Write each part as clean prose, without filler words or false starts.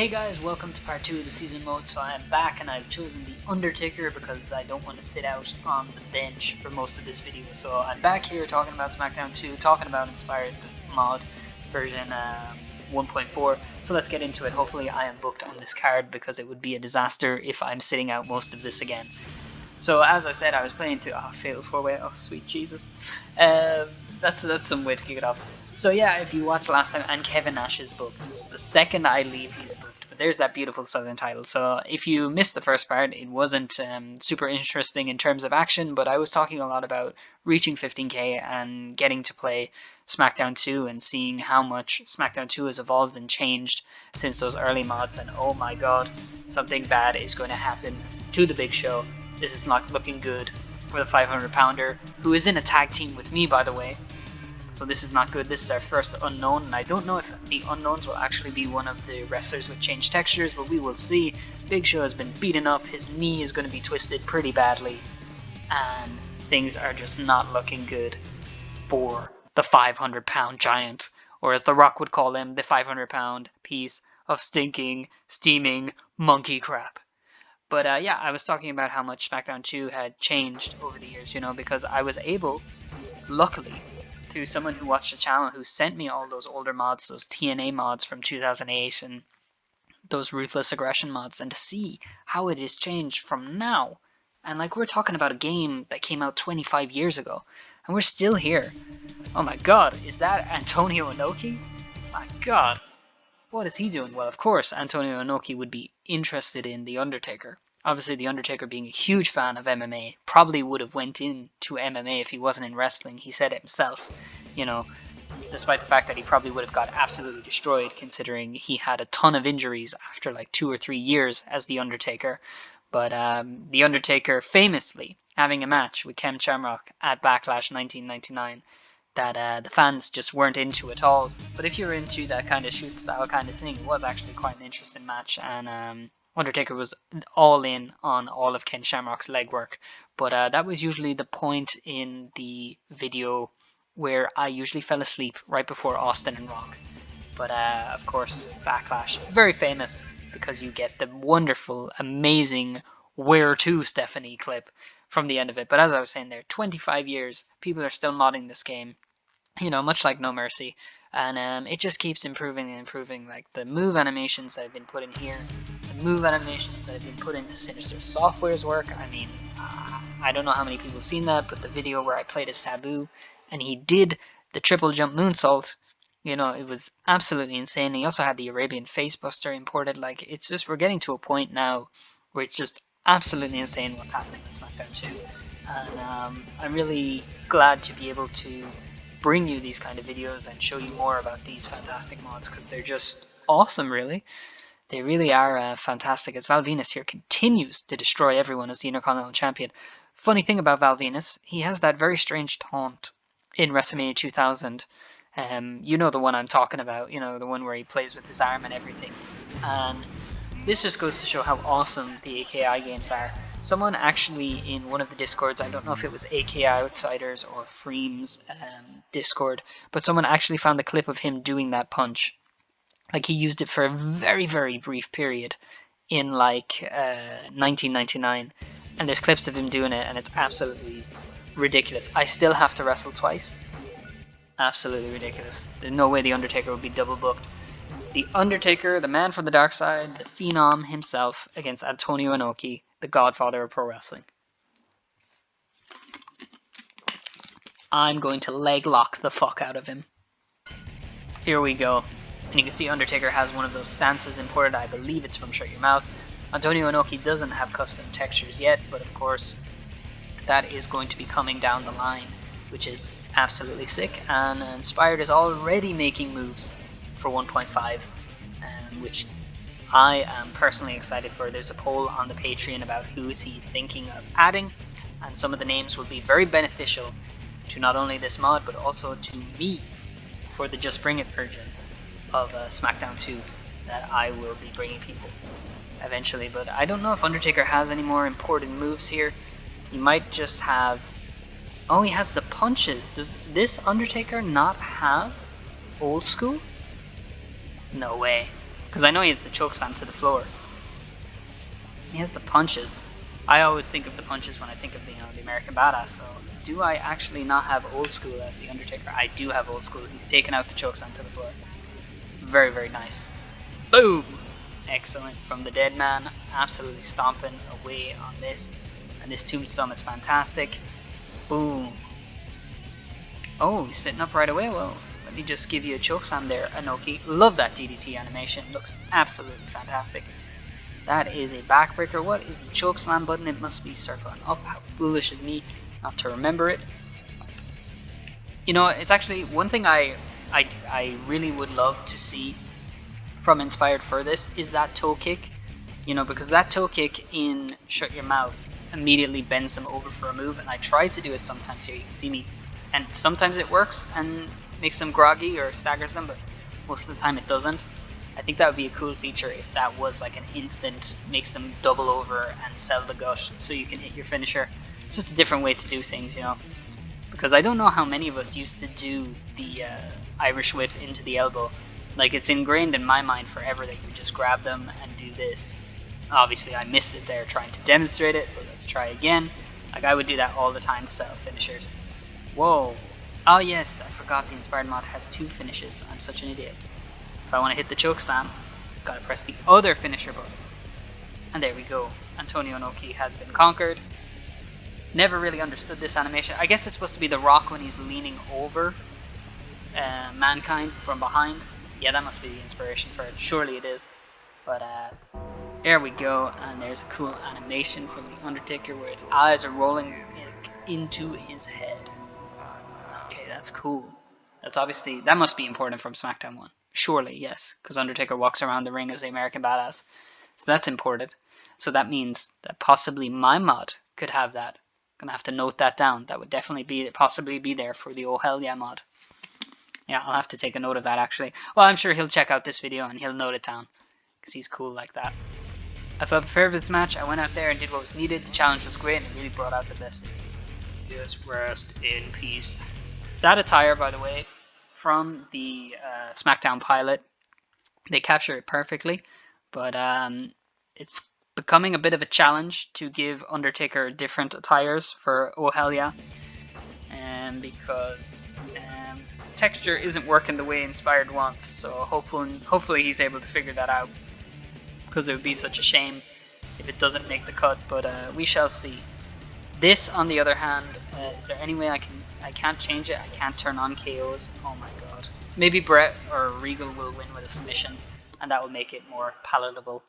Hey guys, welcome to part 2 of the season mode. So I am back and I've chosen the Undertaker because I don't want to sit out on the bench for most of this video. So I'm back here talking about Smackdown 2, talking about Inspired mod version 1.4. So let's get into it. Hopefully I am booked on this card because it would be a disaster if I'm sitting out most of this again. So as I said, I was playing to fatal 4-way. Oh sweet Jesus, that's some way to kick it off. So yeah, if you watched last time, and Kevin Nash is booked. The second I leave, he's booked. But there's that beautiful Southern title. So if you missed the first part, it wasn't super interesting in terms of action, but I was talking a lot about reaching 15k and getting to play Smackdown 2 and seeing how much Smackdown 2 has evolved and changed since those early mods. And oh my god, something bad is going to happen to the Big Show. This is not looking good for the 500 pounder, who is in a tag team with me, by the way. So this is not good. This is our first unknown, and I don't know if the unknowns will actually be one of the wrestlers with changed textures, but we will see. Big Show has been beaten up. His knee is going to be twisted pretty badly, and things are just not looking good for the 500-pound giant, or as The Rock would call him, the 500-pound piece of stinking, steaming monkey crap. But yeah, I was talking about how much Smackdown 2 had changed over the years, you know, because I was able, luckily, through someone who watched the channel who sent me all those older mods, those TNA mods from 2008 and those Ruthless Aggression mods, and to see how it has changed from now. And like, we're talking about a game that came out 25 years ago, and we're still here. Oh my god, is that Antonio Inoki? My god. What is he doing? Well, of course, Antonio Inoki would be interested in The Undertaker. Obviously, The Undertaker being a huge fan of MMA, probably would have went into MMA if he wasn't in wrestling. He said it himself, you know, despite the fact that he probably would have got absolutely destroyed considering he had a ton of injuries after like 2 or 3 years as The Undertaker. But The Undertaker famously having a match with Ken Shamrock at Backlash 1999 that the fans just weren't into at all. But if you're into that kind of shoot style kind of thing, it was actually quite an interesting match, and Undertaker was all in on all of Ken Shamrock's legwork. But that was usually the point in the video where I usually fell asleep right before Austin and Rock. But of course, Backlash, very famous because you get the wonderful, amazing "Where to, Stephanie" clip from the end of it. But as I was saying there, 25 years, people are still modding this game, you know, much like No Mercy, and it just keeps improving and improving. Like the move animations that have been put in here, the move animations that have been put into Sinister Software's work. I mean, I don't know how many people have seen that, but the video where I played as Sabu and he did the triple jump moonsault, you know, it was absolutely insane. He also had the Arabian Facebuster imported. Like, it's just, we're getting to a point now where it's just absolutely insane what's happening in Smackdown 2. And I'm really glad to be able to bring you these kind of videos and show you more about these fantastic mods, because they're just awesome, really. They really are fantastic, as Val Venus here continues to destroy everyone as the Intercontinental Champion. Funny thing about Val Venus, he has that very strange taunt in WrestleMania 2000. You know the one I'm talking about, you know, the one where he plays with his arm and everything. And this just goes to show how awesome the AKI games are. Someone actually in one of the discords, I don't know if it was AKI Outsiders or Freem's discord, but someone actually found the clip of him doing that punch. Like, he used it for a very, very brief period in like 1999, and there's clips of him doing it, and it's absolutely ridiculous. I still have to wrestle twice. Absolutely ridiculous. There's no way the Undertaker would be double booked. The Undertaker, the man from the dark side, the Phenom himself, against Antonio Inoki, the godfather of pro wrestling. I'm going to leg lock the fuck out of him. Here we go. And you can see Undertaker has one of those stances imported. I believe it's from Shut Your Mouth. Antonio Inoki doesn't have custom textures yet, but of course that is going to be coming down the line, which is absolutely sick. And Inspired is already making moves for 1.5, which I am personally excited for. There's a poll on the Patreon about who is he thinking of adding, and some of the names will be very beneficial to not only this mod but also to me for the Just Bring It version of Smackdown 2 that I will be bringing people eventually. But I don't know if Undertaker has any more important moves here. He might just have... Oh, he has the punches. Does this Undertaker not have old school? No way. Because I know he has the chokeslam to the floor. He has the punches. I always think of the punches when I think of the, the American Badass. So do I actually not have Old School as the Undertaker? I do have Old School. He's taken out the chokeslam to the floor. Very, very nice. Boom! Excellent from the dead man. Absolutely stomping away on this. And this tombstone is fantastic. Boom. Oh, he's sitting up right away. Well, let me just give you a chokeslam there, Anokei. Love that DDT animation. Looks absolutely fantastic. That is a backbreaker. What is the chokeslam button? It must be circling up. How foolish of me not to remember it. You know, it's actually one thing I really would love to see from Inspired for this is that toe kick. You know, because that toe kick in Shut Your Mouth immediately bends them over for a move, and I try to do it sometimes here. You can see me. And sometimes it works and makes them groggy or staggers them, but most of the time it doesn't. I think that would be a cool feature if that was like an instant, makes them double over and sell the gut so you can hit your finisher. It's just a different way to do things, you know. Because I don't know how many of us used to do the Irish whip into the elbow. Like, it's ingrained in my mind forever that you just grab them and do this. Obviously I missed it there trying to demonstrate it, but let's try again. Like, I would do that all the time to sell finishers. Whoa. Oh yes, I forgot the Inspired mod has 2 finishes. I'm such an idiot. If I want to hit the chokeslam, gotta press the other finisher button. And there we go. Antonio Inoki has been conquered. Never really understood this animation. I guess it's supposed to be The Rock when he's leaning over Mankind from behind. Yeah, that must be the inspiration for it. Surely it is. But there we go. And there's a cool animation from The Undertaker where his eyes are rolling into his head. Okay, that's cool. That's obviously, that must be important from Smackdown 1. Surely, yes, because Undertaker walks around the ring as the American Badass. So that's important. So that means that possibly my mod could have that. Gonna have to note that down. That would definitely possibly be there for the Oh Hell Yeah mod. Yeah, I'll have to take a note of that actually. Well, I'm sure he'll check out this video and he'll note it down. Because he's cool like that. I felt prepared for this match. I went out there and did what was needed. The challenge was great and it really brought out the best in me. Yes, rest in peace. That attire, by the way, from the Smackdown pilot, they capture it perfectly, but it's becoming a bit of a challenge to give Undertaker different attires for Oh Hell Yeah, because texture isn't working the way Inspired wants, so hopefully he's able to figure that out, because it would be such a shame if it doesn't make the cut, but we shall see. This, on the other hand, is there any way I can't change it? I can't turn on KOs? Oh my god. Maybe Brett or Regal will win with a submission, and that will make it more palatable.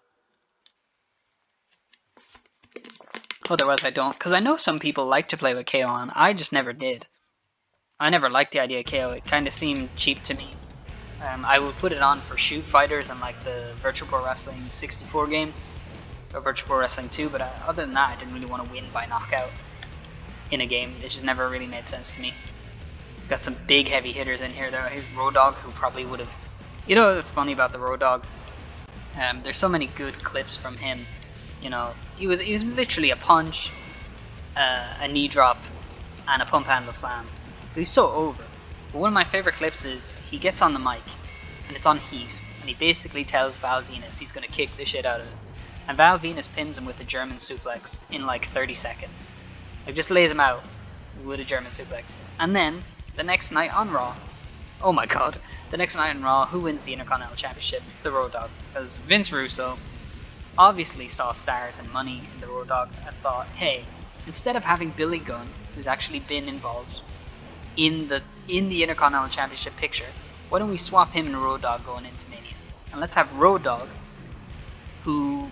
Otherwise I don't, because I know some people like to play with KO on. I just never did. I never liked the idea of KO. It kind of seemed cheap to me. I would put it on for shoot fighters and like the Virtual Pro Wrestling 64 game. Or Virtual Pro Wrestling 2, but other than that, I didn't really want to win by knockout in a game. It just never really made sense to me. Got some big heavy hitters in here though. Here's Road Dogg, who probably would have... You know what's funny about the Road Dogg? There's so many good clips from him. You know, he was literally a punch, a knee drop, and a pump handle slam. But he's so over. But one of my favorite clips is he gets on the mic, and it's on heat, and he basically tells Val Venus he's going to kick the shit out of it. And Val Venus pins him with a German suplex in like 30 seconds. Like, just lays him out with a German suplex. And then, the next night on Raw, oh my god, the next night on Raw, who wins the Intercontinental Championship? The Road Dogg. Because Vince Russo obviously saw stars and money in the Road Dogg and thought, hey, instead of having Billy Gunn, who's actually been involved in the Intercontinental Championship picture, why don't we swap him and Road Dogg going into Mania? And let's have Road Dogg, who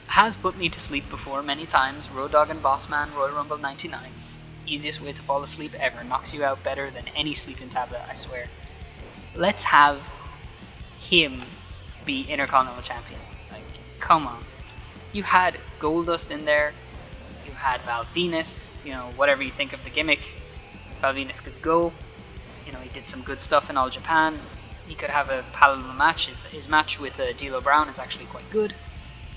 has put me to sleep before many times. Road Dogg and Bossman, Royal Rumble 99. Easiest way to fall asleep ever. Knocks you out better than any sleeping tablet, I swear. Let's have him be Intercontinental Champion. Like, come on. You had Goldust in there. You had Val Venus. You know, whatever you think of the gimmick, Val Venus could go. You know, he did some good stuff in All Japan. He could have a palatable match. His match with D'Lo Brown is actually quite good.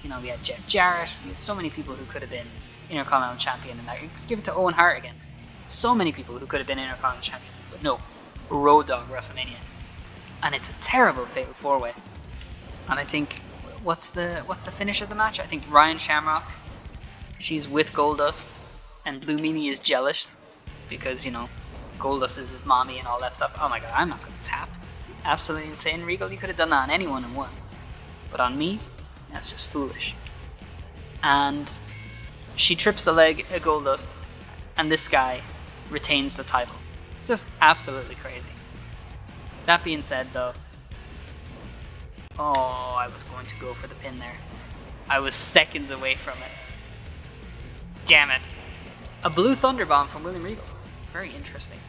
You know, we had Jeff Jarrett. We had so many people who could have been Intercontinental Champion in that. You could give it to Owen Hart again. So many people who could have been Intercontinental Champion. But no, Road Dogg WrestleMania. And it's a terrible fatal 4-way. And I think what's the finish of the match? I think Ryan Shamrock, she's with Goldust, and Blue Meanie is jealous because, you know, Goldust is his mommy and all that stuff. Oh my god, I'm not gonna tap. Absolutely insane. Regal, you could have done that on anyone and won. But on me, that's just foolish. And she trips the leg of Goldust, and this guy retains the title. Just absolutely crazy. That being said, though, oh, I was going to go for the pin there. I was seconds away from it. Damn it. A blue Thunderbomb from William Regal. Very interesting.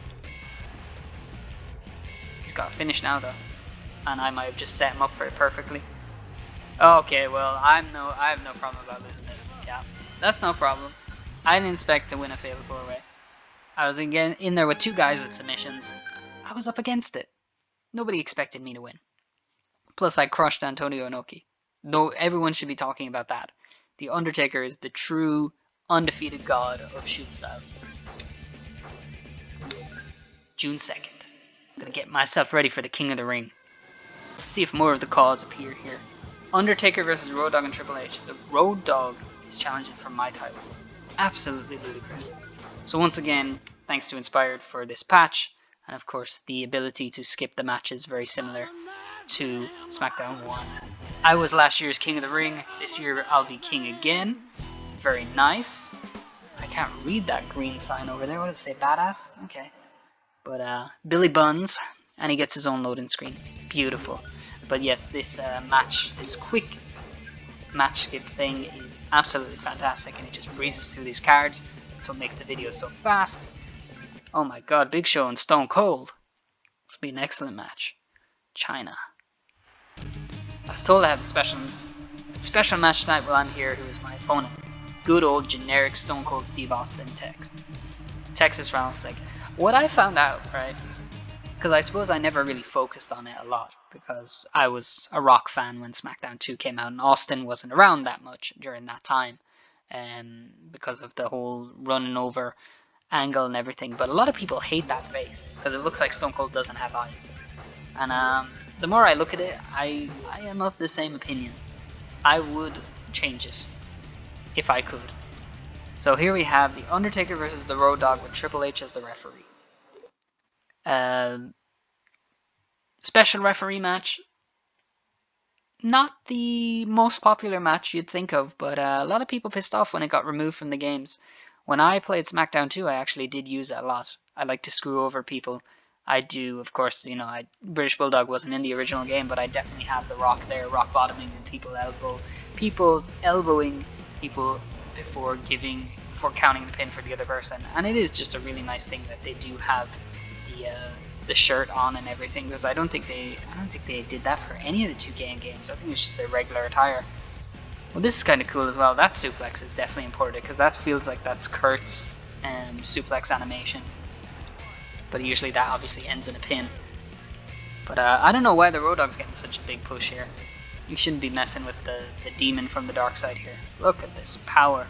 He's got a finish now, though. And I might have just set him up for it perfectly. Okay, well, I have no problem about losing this. Yeah, that's no problem. I didn't expect to win a Fatal 4-Way. I was again in there with two guys with submissions. I was up against it. Nobody expected me to win. Plus, I crushed Antonio Inoki. Though everyone should be talking about that. The Undertaker is the true, undefeated god of shoot style. June 2nd. I'm gonna get myself ready for the King of the Ring. See if more of the calls appear here. Undertaker versus Road Dogg and Triple H. The Road Dogg is challenging for my title. Absolutely ludicrous. So once again, thanks to Inspired for this patch, and of course the ability to skip the matches very similar to Smackdown 1. I was last year's King of the Ring. This year I'll be King again. Very nice. I can't read that green sign over there. What does it say? Badass? Okay. But Billy Buns, and he gets his own loading screen. Beautiful. But yes, this match, this quick match skip thing is absolutely fantastic, and it just breezes through these cards. That's what makes the video so fast. Oh my god, Big Show and Stone Cold. This will be an excellent match. China. I was told I have a special match tonight while I'm here. Who is my opponent? Good old generic Stone Cold Steve Austin Texas Rattlesnake. What I found out, right? Because I suppose I never really focused on it a lot, because I was a Rock fan when SmackDown 2 came out, and Austin wasn't around that much during that time, because of the whole running over angle and everything. But a lot of people hate that face, because it looks like Stone Cold doesn't have eyes. And the more I look at it, I am of the same opinion. I would change it, if I could. So here we have The Undertaker versus The Road Dogg with Triple H as the referee. Special referee match. Not the most popular match you'd think of, but a lot of people pissed off when it got removed from the games. When I played SmackDown 2, I actually did use it a lot. I like to screw over people. I do, of course, you know, British Bulldog wasn't in the original game, but I definitely have the Rock there, rock bottoming and people's elbowing people before counting the pin for the other person. And it is just a really nice thing that they do have the shirt on and everything, because I don't think they did that for any of the 2K games. I think it's just their regular attire. Well, this is kind of cool as well. That suplex is definitely important, because that feels like that's Kurt's suplex animation. But usually that obviously ends in a pin. But I don't know why the Road Dogg's getting such a big push here. You shouldn't be messing with the demon from the dark side here. Look at this power.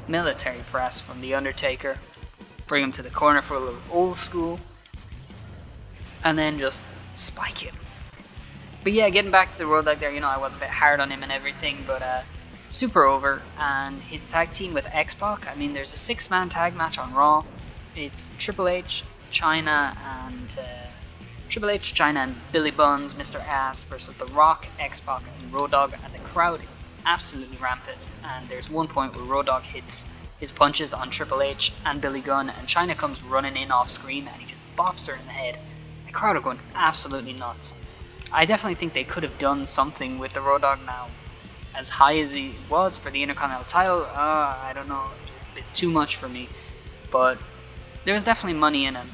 Military press from The Undertaker. Bring him to the corner for a little old school. And then just spike him. But yeah, getting back to the Road Dogg there, you know, I was a bit hard on him and everything, but super over. And his tag team with X-Pac, I mean, there's a 6-man tag match on Raw. It's Triple H, China, and Billy Buns, Mr. Ass versus The Rock, X-Pac, and Road Dogg, and the crowd is absolutely rampant. And there's one point where Road Dogg hits his punches on Triple H and Billy Gunn, and China comes running in off screen, and he just bops her in the head. The crowd are going absolutely nuts. I definitely think they could have done something with the Road Dogg now. As high as he was for the Intercontinental title, I don't know, it's a bit too much for me. But there was definitely money in him.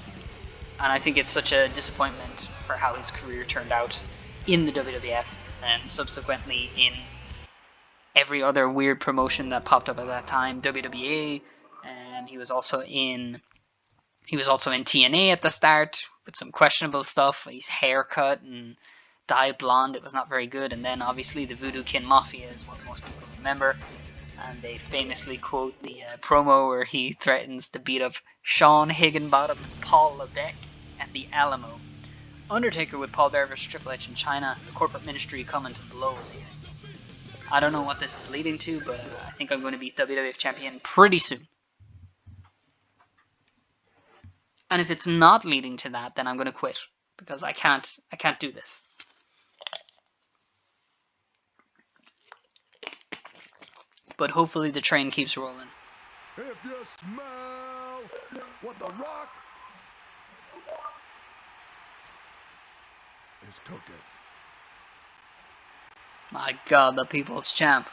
And I think it's such a disappointment for how his career turned out in the WWF and subsequently in every other weird promotion that popped up at that time. WWE, he was also in TNA at the start with some questionable stuff. His haircut and dyed blonde, it was not very good. And then obviously the Voodoo Kin Mafia is what most people remember. And they famously quote the promo where he threatens to beat up Sean Higginbottom and Paul Ledeck at the Alamo. Undertaker with Paul Bearer versus Triple H in China. The corporate ministry coming to blows here. I don't know what this is leading to, but I think I'm going to be WWF champion pretty soon. And if it's not leading to that, then I'm going to quit because I can't do this. But hopefully the train keeps rolling. If you smell what the Rock is cooking. My God, the people's champ.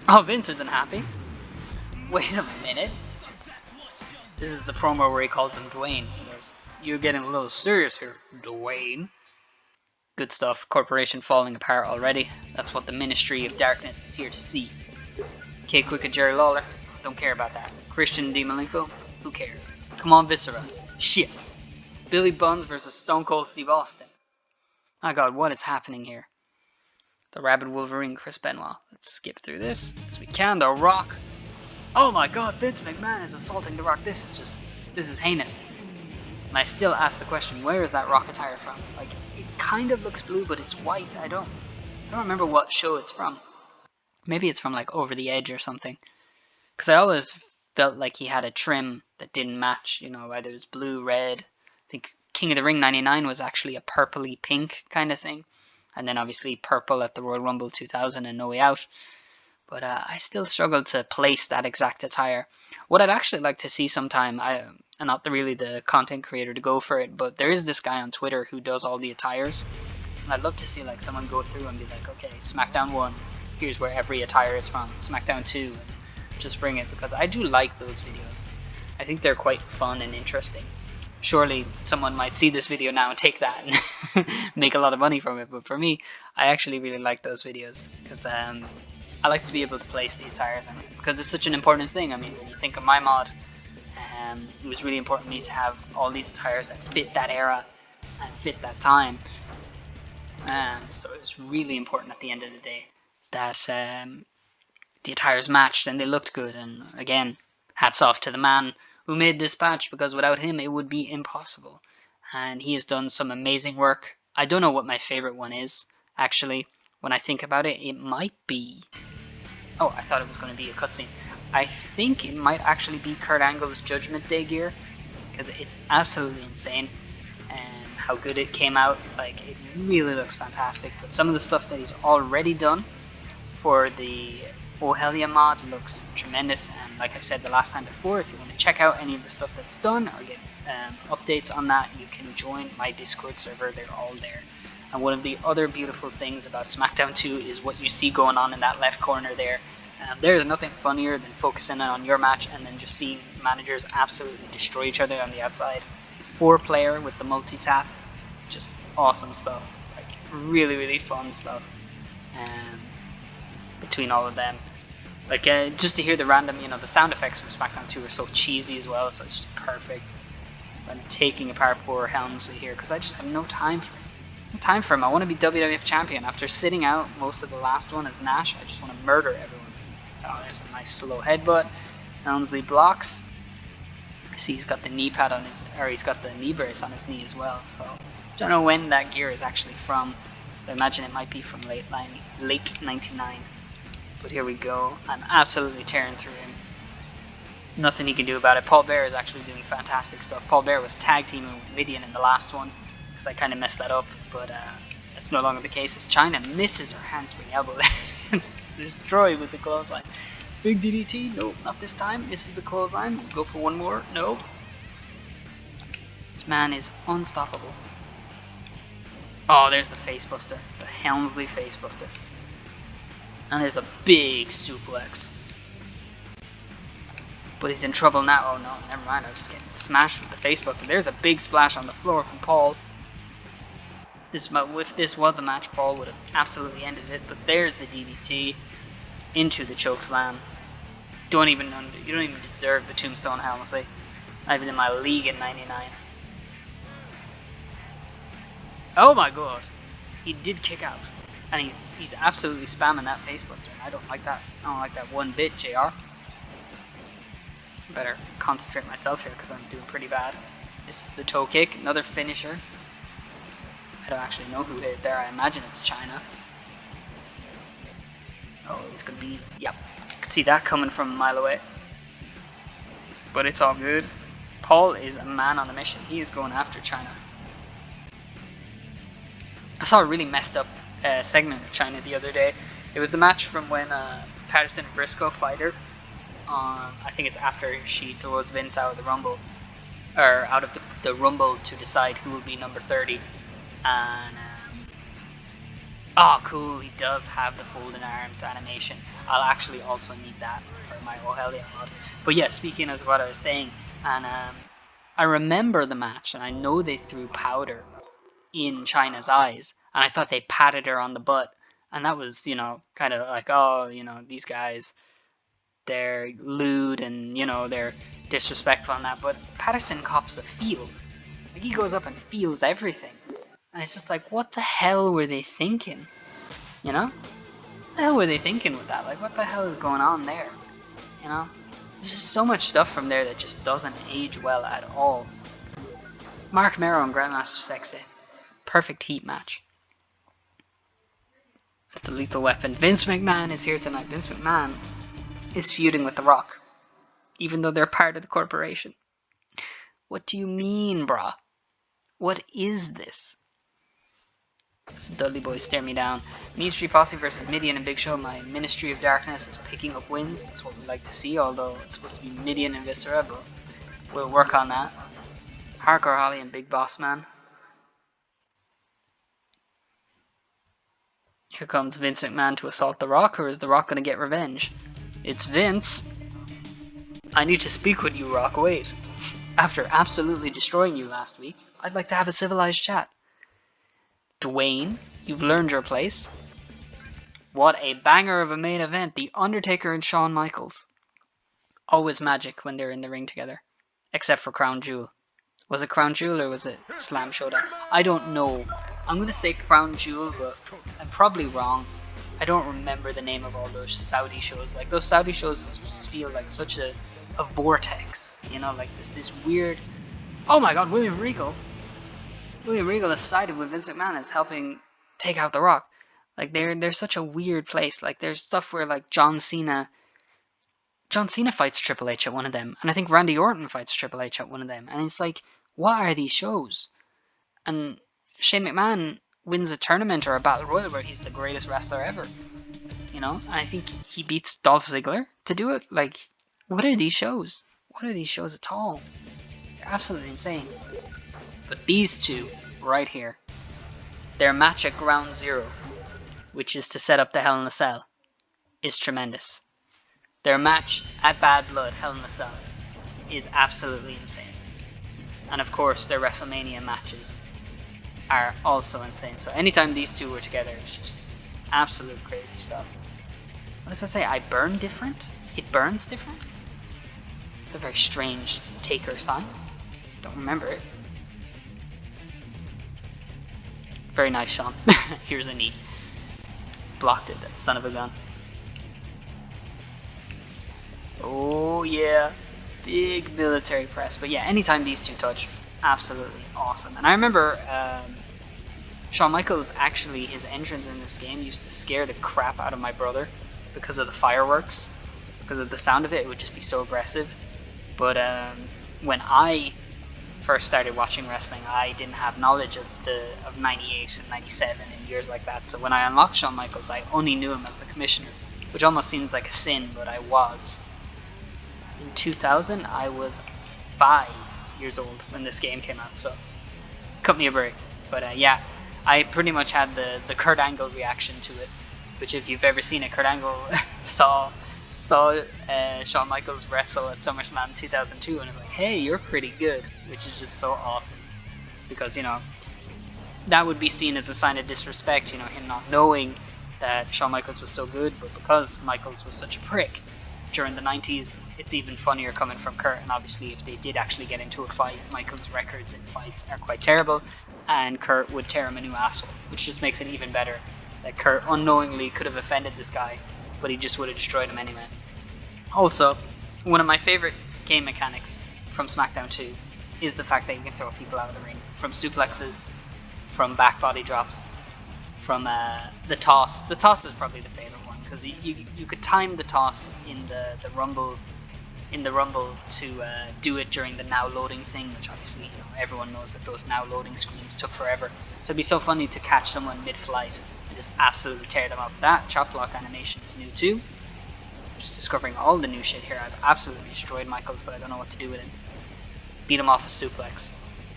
Oh, Vince isn't happy. Wait a minute. This is the promo where he calls him Dwayne. He goes, "You're getting a little serious here, Dwayne." Good stuff. Corporation falling apart already. That's what the Ministry of Darkness is here to see. K Quick and Jerry Lawler. Don't care about that. Christian D. Malenko. Who cares? Come on, Viscera. Shit. Billy Buns versus Stone Cold Steve Austin. My God, what is happening here? The Rabid Wolverine, Chris Benoit. Let's skip through this as we can. The Rock. Oh my God, Vince McMahon is assaulting The Rock. This is heinous. And I still ask the question, where is that Rock attire from? Like, it kind of looks blue, but it's white. I don't remember what show it's from. Maybe it's from like Over the Edge or something. Because I always felt like he had a trim that didn't match, you know, either it's blue, red. I think King of the Ring 99 was actually a purpley pink kind of thing. And then obviously purple at the Royal Rumble 2000 and No Way Out. But I still struggle to place that exact attire. What I'd actually like to see sometime, I'm not really the content creator to go for it, but there is this guy on Twitter who does all the attires. And I'd love to see like someone go through and be like, okay, Smackdown 1, here's where every attire is from. Smackdown 2, and just bring it, because I do like those videos. I think they're quite fun and interesting. Surely someone might see this video now and take that and make a lot of money from it, but for me, I actually really like those videos, because I like to be able to place the attires in it, because it's such an important thing. I mean, when you think of my mod, it was really important to me to have all these attires that fit that era and fit that time. So it's really important at the end of the day that the attires matched and they looked good. And again, hats off to the man who made this patch, because without him it would be impossible. And he has done some amazing work. I don't know what my favorite one is, actually. When I think about it, it might be... Oh, I thought it was going to be a cutscene. I think it might actually be Kurt Angle's Judgment Day gear, because it's absolutely insane how good it came out. Like, it really looks fantastic. But some of the stuff that he's already done for the Oh Hell Yeah mod looks tremendous. And like I said the last time before, if you want to check out any of the stuff that's done or get updates on that, you can join my Discord server. They're all there. And one of the other beautiful things about Smackdown 2 is what you see going on in that left corner there. There is nothing funnier than focusing on your match and then just seeing managers absolutely destroy each other on the outside. 4-player with the multi-tap, just awesome stuff. Like, really, really fun stuff between all of them. Like, just to hear the random, you know, the sound effects from Smackdown 2 are so cheesy as well, so it's just perfect. So I'm taking apart poor Helmsley here because I just have no time for him. I want to be WWF champion. After sitting out most of the last one as Nash, I just want to murder everyone. Oh, there's a nice slow headbutt. Helmsley blocks. I see he's got the knee pad on his, or he's got the knee brace on his knee as well. So I don't know when that gear is actually from. But I imagine it might be from late 99. But here we go. I'm absolutely tearing through him. Nothing he can do about it. Paul Bearer is actually doing fantastic stuff. Paul Bearer was tag teaming with Midian in the last one, because I kind of messed that up, but that's no longer the case. As Chyna misses her handspring elbow there. Destroyed with the clothesline. Big DDT? Nope, not this time. Misses the clothesline. We'll go for one more. Nope. This man is unstoppable. Oh, there's the facebuster. The Helmsley facebuster. And there's a big suplex. But he's in trouble now. Oh no, never mind. I was just getting smashed with the facebuster. There's a big splash on the floor from Paul. If this was a match, Paul would have absolutely ended it. But there's the DDT into the chokeslam. You don't even deserve the tombstone, Helmsley. Not even in my league in '99. Oh my god, he did kick out, and he's absolutely spamming that facebuster. I don't like that. I don't like that one bit, JR. Better concentrate myself here because I'm doing pretty bad. This is the toe kick, another finisher. I don't actually know who hit it there. I imagine it's China. Oh, it's gonna be, yep. I can see that coming from a mile away. But it's all good. Paul is a man on a mission. He is going after China. I saw a really messed up segment with China the other day. It was the match from when Patterson and Briscoe fight her. I think it's after she throws Vince out of the Rumble. Or out of the Rumble to decide who will be number 30. And oh, cool, he does have the folding arms animation. I'll actually also need that for my Oh Hell Yeah mod. But yeah, speaking of what I was saying, and I remember the match, and I know they threw powder in China's eyes, and I thought they patted her on the butt, and that was, you know, kind of like, oh, you know, these guys, they're lewd and, you know, they're disrespectful and that, but Patterson cops a feel. Like, he goes up and feels everything. And it's just like, what the hell were they thinking? You know? What the hell were they thinking with that? Like, what the hell is going on there? You know? There's just so much stuff from there that just doesn't age well at all. Mark Merrow and Grandmaster Sexay. Perfect heat match. That's a lethal weapon. Vince McMahon is here tonight. Vince McMahon is feuding with The Rock. Even though they're part of the corporation. What do you mean, brah? What is this? This is Dudley Boy Stare Me Down. Mean Street Posse versus Midian and Big Show. My Ministry of Darkness is picking up wins. That's what we like to see, although it's supposed to be Midian and Viscera, but we'll work on that. Hardcore Holly and Big Boss Man. Here comes Vince McMahon to assault The Rock, or is The Rock going to get revenge? It's Vince. I need to speak with you, Rock. Wait. After absolutely destroying you last week, I'd like to have a civilized chat. Dwayne, you've learned your place. What a banger of a main event. The Undertaker and Shawn Michaels. Always magic when they're in the ring together. Except for Crown Jewel. Was it Crown Jewel or was it Slam Showdown? I don't know. I'm going to say Crown Jewel, but I'm probably wrong. I don't remember the name of all those Saudi shows. Like, those Saudi shows feel like such a vortex. You know, like this weird... Oh my god, William Regal. William Regal is sided with Vince McMahon as helping take out The Rock. Like, they're such a weird place. Like, there's stuff where, like, John Cena fights Triple H at one of them, and I think Randy Orton fights Triple H at one of them, and it's like, what are these shows? And Shane McMahon wins a tournament or a battle royal where he's the greatest wrestler ever, you know, and I think he beats Dolph Ziggler to do it. Like, what are these shows? What are these shows at all? They're absolutely insane. But these two, right here, their match at Ground Zero, which is to set up the Hell in a Cell, is tremendous. Their match at Bad Blood, Hell in a Cell, is absolutely insane. And of course, their WrestleMania matches are also insane. So anytime these two were together, it's just absolute crazy stuff. What does that say? I burn different? It burns different? It's a very strange Taker sign. Don't remember it. Very nice, Sean. Here's a knee. Blocked it, that son of a gun. Oh yeah, big military press. But yeah, anytime these two touch, it's absolutely awesome. And I remember Shawn Michaels, actually, his entrance in this game used to scare the crap out of my brother because of the fireworks, because of the sound of it. It would just be so aggressive. But when I first started watching wrestling, I didn't have knowledge of 98 and 97 and years like that. So when I unlocked Shawn Michaels, I only knew him as the Commissioner, which almost seems like a sin, but I was. In 2000, I was 5 years old when this game came out, so cut me a break. But yeah, I pretty much had the Kurt Angle reaction to it, which if you've ever seen it, Kurt Angle saw Shawn Michaels wrestle at SummerSlam 2002 and was like, hey, you're pretty good, which is just so awesome. Because, you know, that would be seen as a sign of disrespect, you know, him not knowing that Shawn Michaels was so good, but because Michaels was such a prick during the 90s, it's even funnier coming from Kurt. And obviously, if they did actually get into a fight, Michaels' records in fights are quite terrible, and Kurt would tear him a new asshole, which just makes it even better that Kurt unknowingly could have offended this guy, but he just would have destroyed him anyway. Also, one of my favorite game mechanics from Smackdown 2 is the fact that you can throw people out of the ring, from suplexes, from back body drops, from the toss. The toss is probably the favorite one because you could time the toss in the rumble to do it during the now loading thing, which obviously everyone knows that those now loading screens took forever. So it'd be so funny to catch someone mid-flight and just absolutely tear them up. That chop block animation is new too. Just discovering all the new shit here. I've absolutely destroyed Michaels, but I don't know what to do with him. Beat him off a suplex.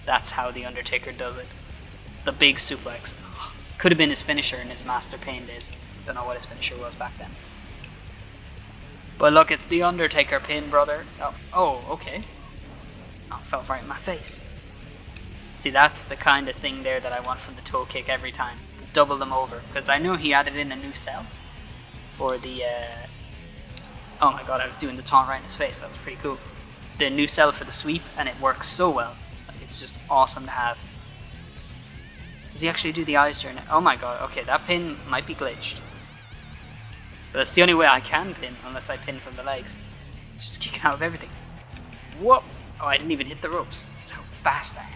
That's how the Undertaker does it. The big suplex. Could have been his finisher in his Master Pain days. Don't know what his finisher was back then. But look, it's the Undertaker pin, brother. Oh, okay. Oh, fell right in my face. See, that's the kind of thing there that I want from the toe kick every time. Double them over. Because I know he added in a new cell for the... Oh my god, I was doing the taunt right in his face. That was pretty cool. The new cell for the sweep, and it works so well. Like, it's just awesome to have. Does he actually do the eyes during it? Oh my god, okay, that pin might be glitched. But that's the only way I can pin, unless I pin from the legs. It's just kicking out of everything. Whoop! Oh, I didn't even hit the ropes. That's how fast I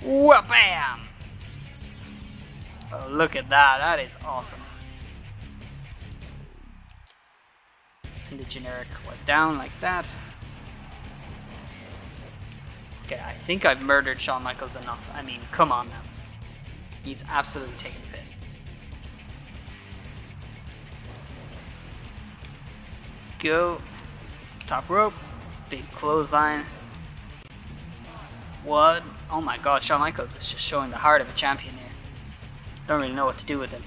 am. Whoop! Bam! Oh, look at that. That is awesome. And the generic wipe down like that. Okay, I think I've murdered Shawn Michaels enough. I mean, come on now. He's absolutely taking the piss. Go. Top rope. Big clothesline. What? Oh my god, Shawn Michaels is just showing the heart of a champion here. Don't really know what to do with him.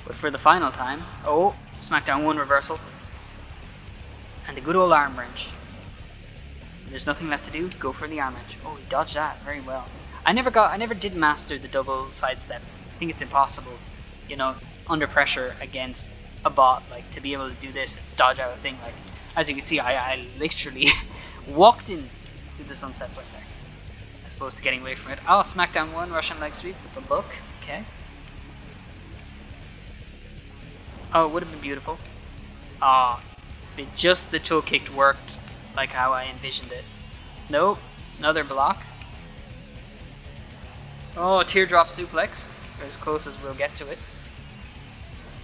But for the final time, oh, Smackdown 1 reversal. And the good old arm wrench. There's nothing left to do, go for the arm wrench. Oh, he dodged that very well. I never did master the double sidestep. I think it's impossible, under pressure against a bot, like to be able to do this and dodge out a thing. Like, as you can see, I literally walked in to the sunset flip there, as opposed to getting away from it. Oh, Smackdown 1 Russian leg sweep with the look. Okay. Oh, it would have been beautiful. Ah, just the toe kick worked like how I envisioned it. Nope, another block. Oh, teardrop suplex. As close as we'll get to it.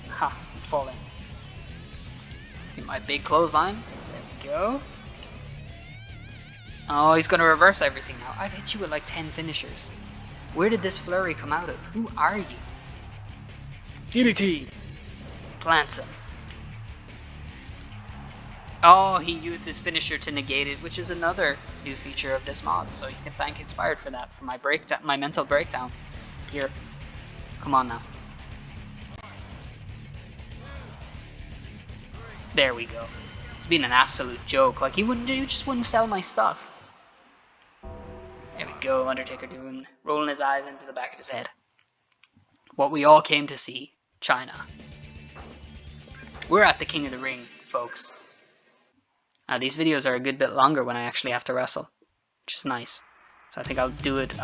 Ha, I'm falling. Get my big clothesline. There we go. Oh, he's gonna reverse everything now. I've hit you with like 10 finishers. Where did this flurry come out of? Who are you? DDT. Plants him. Oh, he used his finisher to negate it, which is another new feature of this mod. So you can thank Inspired for that, for my mental breakdown. Here, come on now. There we go. It's been an absolute joke. Like he just wouldn't sell my stuff. There we go. Undertaker rolling his eyes into the back of his head. What we all came to see, China. We're at the King of the Ring, folks. Now these videos are a good bit longer when I actually have to wrestle, which is nice. So I think I'll do it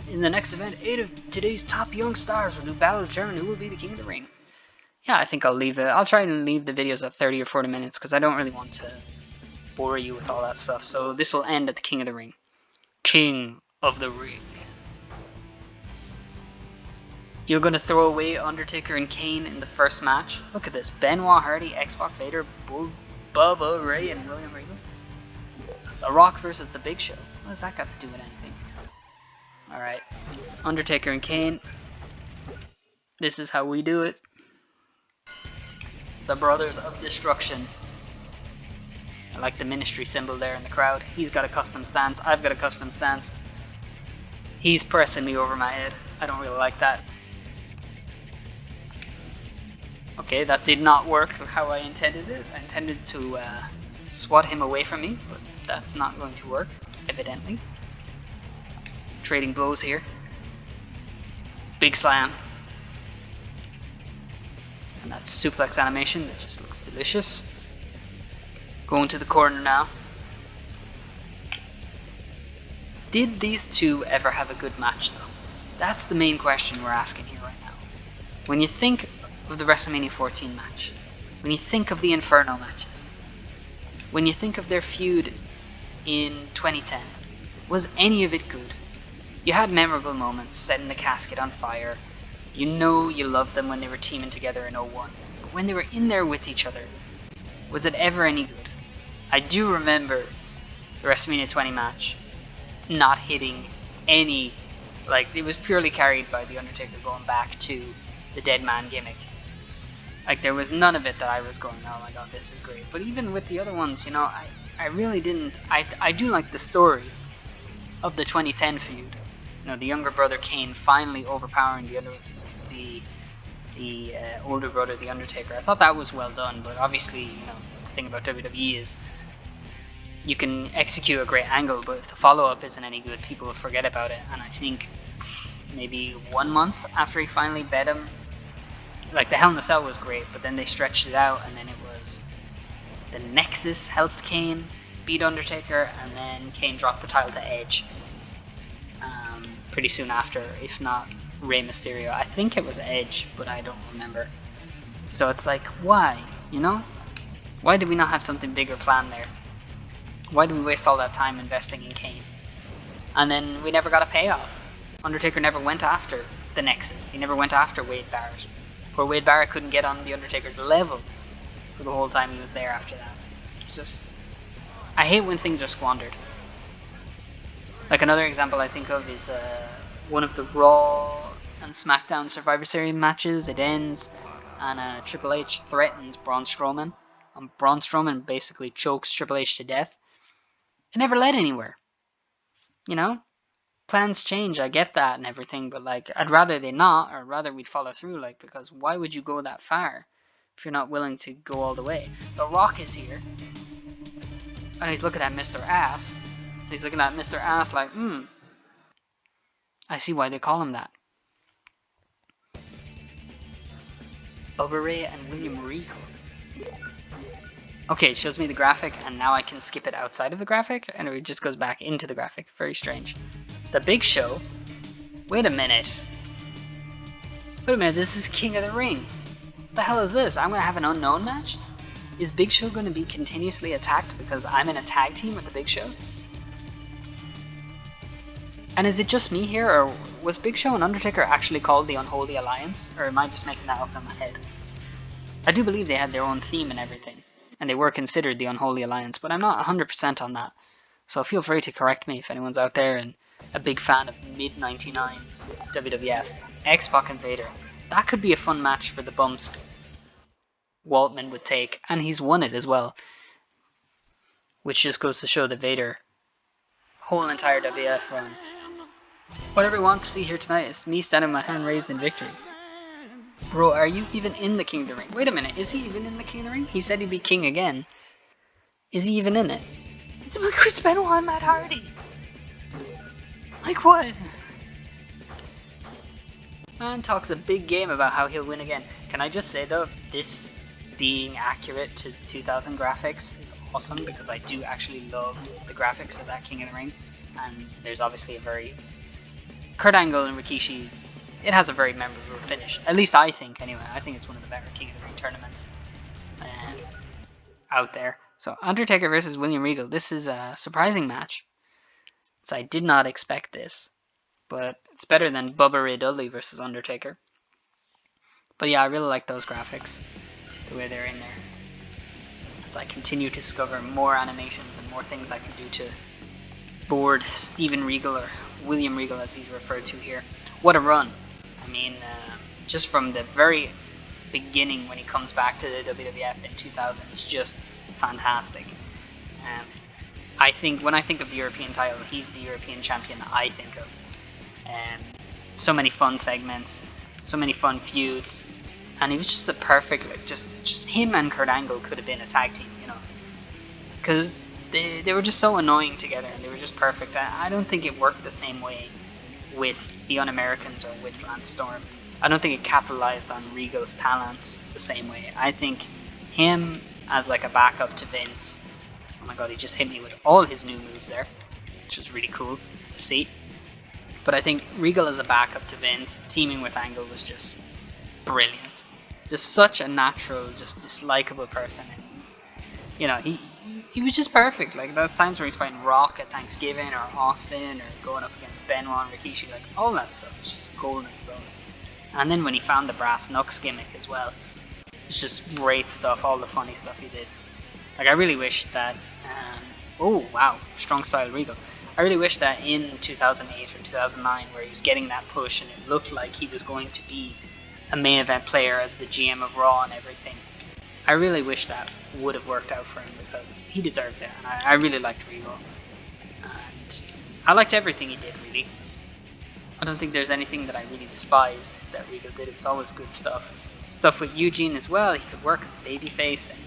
in the next event. 8 of today's top young stars will do battle to determine who will be the King of the Ring. Yeah, I think I'll leave it. I'll try and leave the videos at 30 or 40 minutes because I don't really want to bore you with all that stuff. So this will end at the King of the Ring. King of the Ring. You're going to throw away Undertaker and Kane in the first match? Look at this. Benoit, Hardy, X-Pac, Vader, Bubba Ray, and William Regal. The Rock versus The Big Show. What has that got to do with anything? Alright. Undertaker and Kane. This is how we do it. The Brothers of Destruction. I like the ministry symbol there in the crowd. He's got a custom stance. I've got a custom stance. He's pressing me over my head. I don't really like that. Okay, that did not work how I intended it. I intended to swat him away from me, but that's not going to work, evidently. Trading blows here. Big slam. And that suplex animation that just looks delicious. Going to the corner now. Did these two ever have a good match though? That's the main question we're asking here right now. When you think of the WrestleMania 14 match, when you think of the Inferno matches, when you think of their feud in 2010, was any of it good? You had memorable moments, setting the casket on fire. You know you loved them when they were teaming together in 01. But when they were in there with each other, was it ever any good? I do remember the WrestleMania 20 match not hitting any, like, it was purely carried by The Undertaker going back to the dead man gimmick. Like, there was none of it that I was going, oh my god, this is great. But even with the other ones, you know, I really didn't. I do like the story of the 2010 feud. You know, the younger brother Kane finally overpowering the older brother, The Undertaker. I thought that was well done, but obviously, you know, the thing about WWE is you can execute a great angle, but if the follow-up isn't any good, people will forget about it. And I think maybe 1 month after he finally bet him, like, the Hell in a Cell was great, but then they stretched it out, and then it was the Nexus helped Kane beat Undertaker, and then Kane dropped the title to Edge pretty soon after, if not Rey Mysterio. I think it was Edge, but I don't remember. So it's like, why? You know? Why did we not have something bigger planned there? Why did we waste all that time investing in Kane? And then we never got a payoff. Undertaker never went after the Nexus. He never went after Wade Barrett. Poor Wade Barrett couldn't get on the Undertaker's level for the whole time he was there after that. It's just, I hate when things are squandered. Like, another example I think of is one of the Raw and Smackdown Survivor Series matches. It ends and Triple H threatens Braun Strowman. And Braun Strowman basically chokes Triple H to death. It never led anywhere. You know? Plans change, I get that and everything, but, like, I'd rather they not, or rather we'd follow through, like, because why would you go that far if you're not willing to go all the way? The Rock is here, and he's looking at Mr. Ass. He's looking at Mr. Ass like, I see why they call him that. Bubba Ray and William Regal. Okay, it shows me the graphic, and now I can skip it outside of the graphic, and it just goes back into the graphic. Very strange. The Big Show. Wait a minute. Wait a minute, this is King of the Ring. What the hell is this? I'm gonna have an unknown match? Is Big Show gonna be continuously attacked because I'm in a tag team with the Big Show? And is it just me here, or was Big Show and Undertaker actually called the Unholy Alliance? Or am I just making that up in my head? I do believe they had their own theme and everything, and they were considered the Unholy Alliance, but I'm not 100% on that. So feel free to correct me if anyone's out there and a big fan of mid-99 WWF. X-Pac and Vader. That could be a fun match for the bumps Waltman would take, and he's won it as well. Which just goes to show that Vader, whole entire WWF run. What everyone wants to see here tonight is me standing with my hand raised in victory. Bro, are you even in the King of the Ring? Wait a minute, is he even in the King of the Ring? He said he'd be king again. Is he even in it? It's with Chris Benoit and Matt Hardy. Like, what? Man talks a big game about how he'll win again. Can I just say though, this being accurate to 2000 graphics is awesome, because I do actually love the graphics of that King of the Ring. And there's obviously a very... Kurt Angle and Rikishi, it has a very memorable finish. At least I think, anyway. I think it's one of the better King of the Ring tournaments out there. So, Undertaker versus William Regal. This is a surprising match. So I did not expect this. But it's better than Bubba Ray Dudley versus Undertaker. But yeah, I really like those graphics. The way they're in there. As I continue to discover more animations and more things I can do to board Steven Regal, or William Regal as he's referred to here. What a run. I mean, just from the very beginning when he comes back to the WWF in 2000, he's just fantastic. I think, when I think of the European title, he's the European champion I think of. So many fun segments, so many fun feuds, and he was just the perfect, like, just him and Kurt Angle could have been a tag team, you know, because they were just so annoying together, and they were just perfect. I don't think it worked the same way with the Un-Americans or with Lance Storm. I don't think it capitalized on Regal's talents the same way. I think him as like a backup to Vince, oh my god, he just hit me with all his new moves there, which was really cool to see. But I think Regal as a backup to Vince, teaming with Angle, was just brilliant. Just such a natural, just dislikable person. And, you know, he was just perfect. Like, there's times where he's fighting Rock at Thanksgiving or Austin or going up against Benoit and Rikishi. Like, all that stuff is just golden stuff. And then when he found the brass knucks gimmick as well, it's just great stuff. All the funny stuff he did. Like, I really wish that. Oh wow, strong style Regal. I really wish that in 2008 or 2009, where he was getting that push and it looked like he was going to be a main event player as the GM of Raw and everything, I really wish that would have worked out for him, because he deserved it, and I really liked Regal. And I liked everything he did, really. I don't think there's anything that I really despised that Regal did. It was always good stuff. Stuff with Eugene as well, he could work as a babyface, and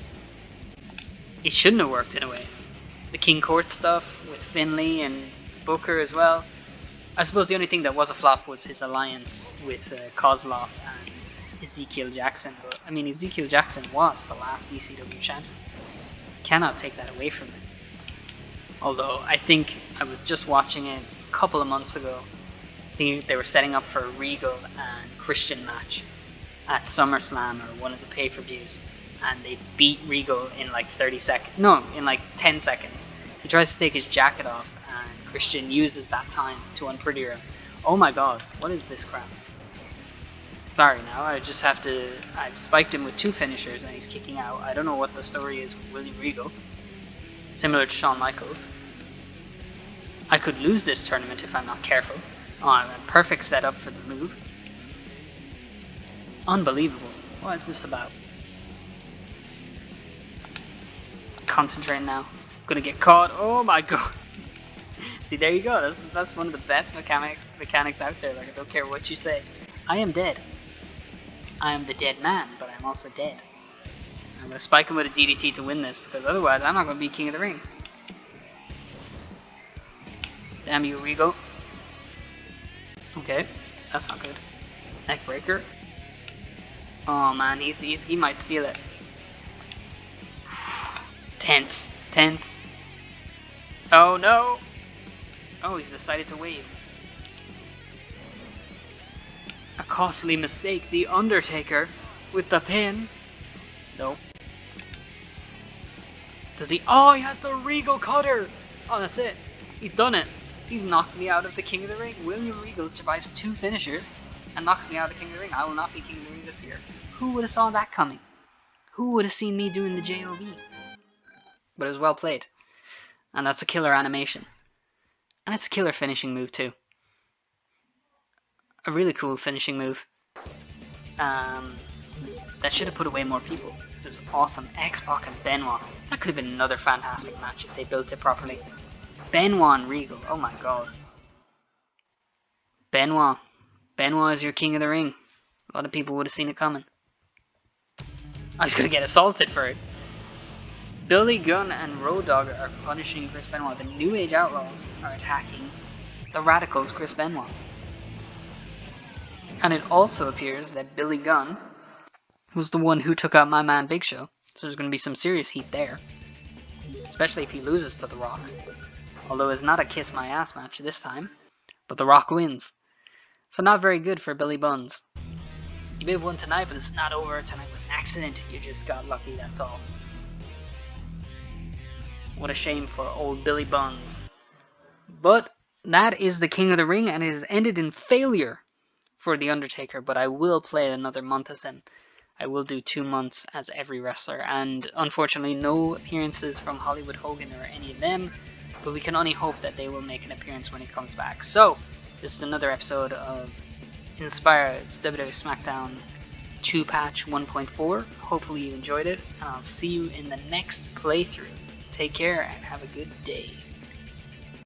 it shouldn't have worked in a way. The King Court stuff with Finlay and Booker as well. I suppose the only thing that was a flop was his alliance with Kozlov and Ezekiel Jackson. But I mean, Ezekiel Jackson was the last ECW champion. Cannot take that away from him. Although I think I was just watching it a couple of months ago. I think they were setting up for a Regal and Christian match at SummerSlam or one of the pay-per-views, and they beat Regal in like 30 seconds. No, in like 10 seconds. He tries to take his jacket off, and Christian uses that time to unpretty him. Oh my god, what is this crap? Sorry now, I've spiked him with 2 finishers and he's kicking out. I don't know what the story is with William Regal. Similar to Shawn Michaels. I could lose this tournament if I'm not careful. Oh, I'm a perfect setup for the move. Unbelievable. What is this about? Concentrate now. Gonna get caught. Oh my god. See, there you go. That's one of the best mechanics out there. Like, I don't care what you say. I am dead. I am the dead man, but I'm also dead. I'm gonna spike him with a DDT to win this, because otherwise I'm not gonna be King of the Ring. Damn you, Regal. Okay, that's not good. Neckbreaker. Oh man, he might steal it. Tense. Oh no! Oh, he's decided to wave. A costly mistake. The Undertaker with the pin. Nope. Does he? Oh, he has the Regal cutter! Oh, that's it. He's done it. He's knocked me out of the King of the Ring. William Regal survives 2 finishers and knocks me out of the King of the Ring. I will not be King of the Ring this year. Who would have saw that coming? Who would have seen me doing the JOB? But it was well played. And that's a killer animation. And it's a killer finishing move too. A really cool finishing move. That should have put away more people, because it was awesome. X-Pac and Benoit. That could have been another fantastic match if they built it properly. Benoit and Regal. Oh my god. Benoit. Benoit is your King of the Ring. A lot of people would have seen it coming. I was going to get assaulted for it. Billy Gunn and Road Dogg are punishing Chris Benoit. The New Age Outlaws are attacking the Radicals, Chris Benoit. And it also appears that Billy Gunn was the one who took out my man Big Show. So there's going to be some serious heat there. Especially if he loses to The Rock. Although it's not a kiss my ass match this time. But The Rock wins. So not very good for Billy Buns. You may have won tonight, but it's not over. Tonight was an accident. You just got lucky, that's all. What a shame for old Billy Buns. But that is the King of the Ring, and it has ended in failure for The Undertaker. But I will play another month as him. I will do 2 months as every wrestler. And unfortunately, no appearances from Hollywood Hogan or any of them. But we can only hope that they will make an appearance when he comes back. So, this is another episode of Inspired's WWF Smackdown 2 patch 1.4. Hopefully you enjoyed it, and I'll see you in the next playthrough. Take care and have a good day.